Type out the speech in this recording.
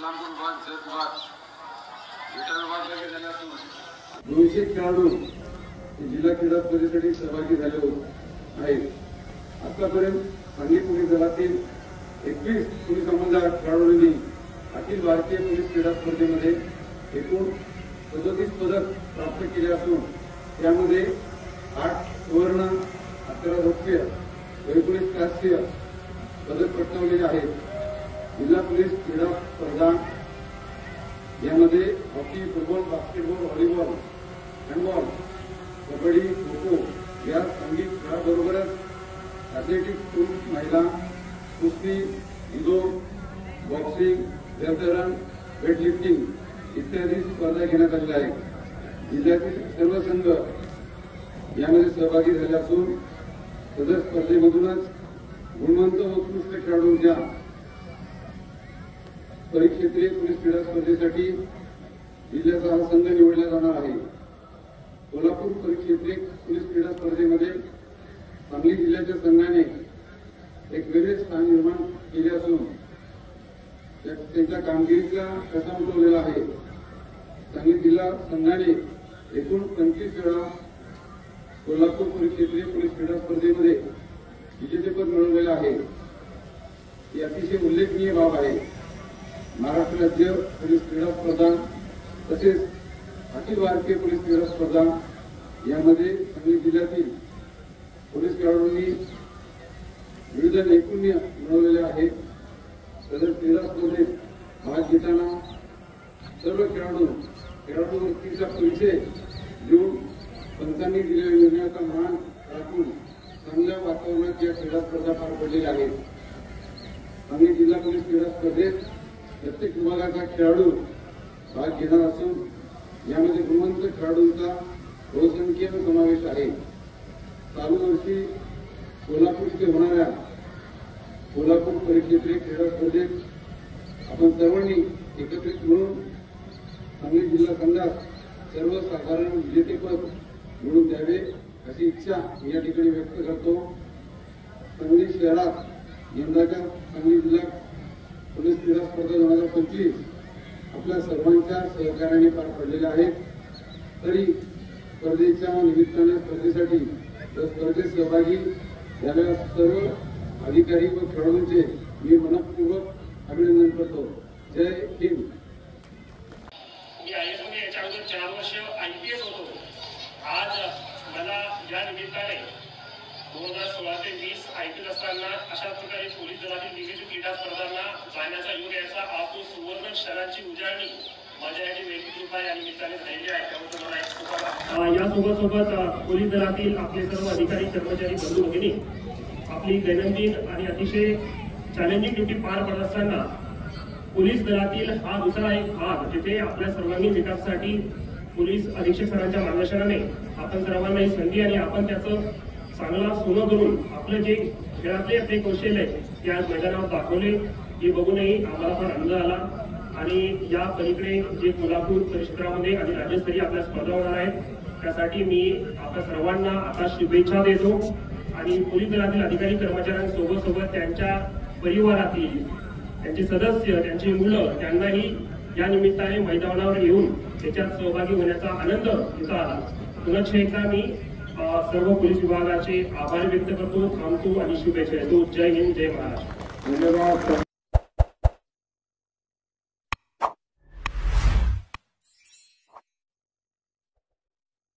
इस्लामपूर विभाग जत विभाग विटा विभागाचे झाले असून 200 खेळाडू जिल्हा क्रीडा स्पर्धेसाठी सहभागी झाले आहेत। आतापर्यंत सांगली पोलीस दलातील 21 पोलीस अंमलदार खेळाडूंनी अखिल भारतीय पोलीस क्रीडा स्पर्धेमध्ये एकूण 37 पदक प्राप्त केले असून त्यामध्ये 8 सुवर्ण, 11 रौप्य, 19 कांस्य पदक पटकावलेले आहेत। जिल्हा पोलीस क्रीडा स्पर्धा यामध्ये hockey, football, basketball, volleyball, handball, kabaddi, kho kho या संगीत खेळाबरोबरच ॲथलेटिक्स, महिला कुस्ती, जुदो, बॉक्सिंग, जलतरण, वेटलिफ्टिंग इत्यादी स्पर्धा घेण्यात आलेल्या आहेत। जिल्ह्यातील सर्व संघ यामध्ये सहभागी झाले असून सदर स्पर्धेमधूनच गुणवंत व उत्कृष्ट खेळाडूंच्या परिक्षेत्रीय पोलीस क्रीडा स्पर्धेसाठी जिल्ह्याचा हा संघ निवडला जाणार आहे। कोल्हापूर परिक्षेत्रीय पोलीस क्रीडा स्पर्धेमध्ये सांगली जिल्ह्याच्या संघाने एक वेगळे स्थान निर्माण केले असून त्यांच्या कामगिरीचा ठसा उमटवलेला आहे। सांगली जिल्हा संघाने एकूण 25 वेळा कोल्हापूर परिक्षेत्रीय पोलीस क्रीडा स्पर्धेमध्ये विजेतेपद मिळवलेले आहे। ही अतिशय उल्लेखनीय बाब आहे। महाराष्ट्र राज्य पोलीस क्रीडा स्पर्धा तसेच अखिल भारतीय पोलीस क्रीडा स्पर्धा यामध्ये सांगली जिल्ह्यातील पोलीस खेळाडूंनी विविध नैपुण्य मिळवलेले आहे। सदर क्रीडा स्पर्धेत भाग घेताना सर्व खेळाडू वृत्तीचा परिचय देऊन पंचांनी दिलेल्या निर्णयाचा मान राखून चांगल्या वातावरणात या क्रीडा स्पर्धा पार पडलेल्या आहेत। सांगली जिल्हा पोलीस क्रीडा स्पर्धेत प्रत्येक विभागाचा खेळाडू भाग घेणार असून यामध्ये गुणवंत खेळाडूंचा बहुसंख्येन समावेश आहे। चालू वर्षी कोल्हापूर येथे होणाऱ्या कोल्हापूर परिक्षेत्रीय क्रीडा स्पर्धेत आपण सर्वांनी एकत्रित मिळून सांगली जिल्हा संघात सर्वसाधारण विजेतेपद मिळवून द्यावे अशी इच्छा मी या ठिकाणी व्यक्त करतो। सांगली शहरात यंदाच्या सांगली जिल्हा पोलीस क्रीडा स्पर्धा 2025 आपल्या सर्वांच्या सहकार्याने पार पडलेल्या आहेत। तरी स्पर्धेच्या निमित्ताने स्पर्धेसाठी स्पर्धेत सहभागी झालेल्या सर्व अधिकारी व खेळाडूंचे मी मनपूर्वक अभिनंदन करतो। जय हिंद। मी आयएस मध्ये याच्या अगोदर 4 वर्ष IPS होतो। आज मला या निमित्ताने 2016 ते 20 IPS असताना अशा प्रकारे पोलीस दलातील विविध क्रीडा स्पर्धांना जाण्याचा योग यायचा आज तो सुवर्ण क्षणांची उजाळणी माझ्या याची वैयक्तिक कृपा या निमित्ताने झालेली आहे। त्याबद्दल मला एक खूप यासोबत पोलीस दलातील आपले सर्व अधिकारी, कर्मचारी, बंधू भगिनी आपली दैनंदिन आणि अतिशय चॅलेंजिंग ड्युटी पार पडत असताना पोलीस दलातील हा दुसरा एक भाग जिथे आपल्या सर्वांगीण विकासासाठी पोलीस अधीक्षक सरांच्या मार्गदर्शनाने आपण सर्वांना ही संधी आणि आपण त्याचं चांगला सोनं करून आपलं जे खेळातले आपले कौशल्य आहे ते आज मैदानावर दाखवले। हे बघूनही आम्हाला फार आनंद आला आणि या पलीकडे जे कोल्हापूर परिक्षेत्रामध्ये आणि राज्यस्तरीय आपल्या स्पर्धा होणार आहेत त्यासाठी मी आपल्या सर्वांना आता शुभेच्छा देतो आणि पोलीस दलातील अधिकारी कर्मचाऱ्यांसोबत त्यांच्या परिवारातील त्यांचे सदस्य, त्यांची मुलं त्यांनाही या निमित्ताने मैदानावर येऊन त्याच्यात सहभागी होण्याचा आनंद इथं आला। पुन्हा एकदा मी सर्व पोलीस विभागाचे आभार व्यक्त करतो, थांबतो आणि शुभेच्छा देतो। जय हिंद, जय महाराष्ट्र। धन्यवाद।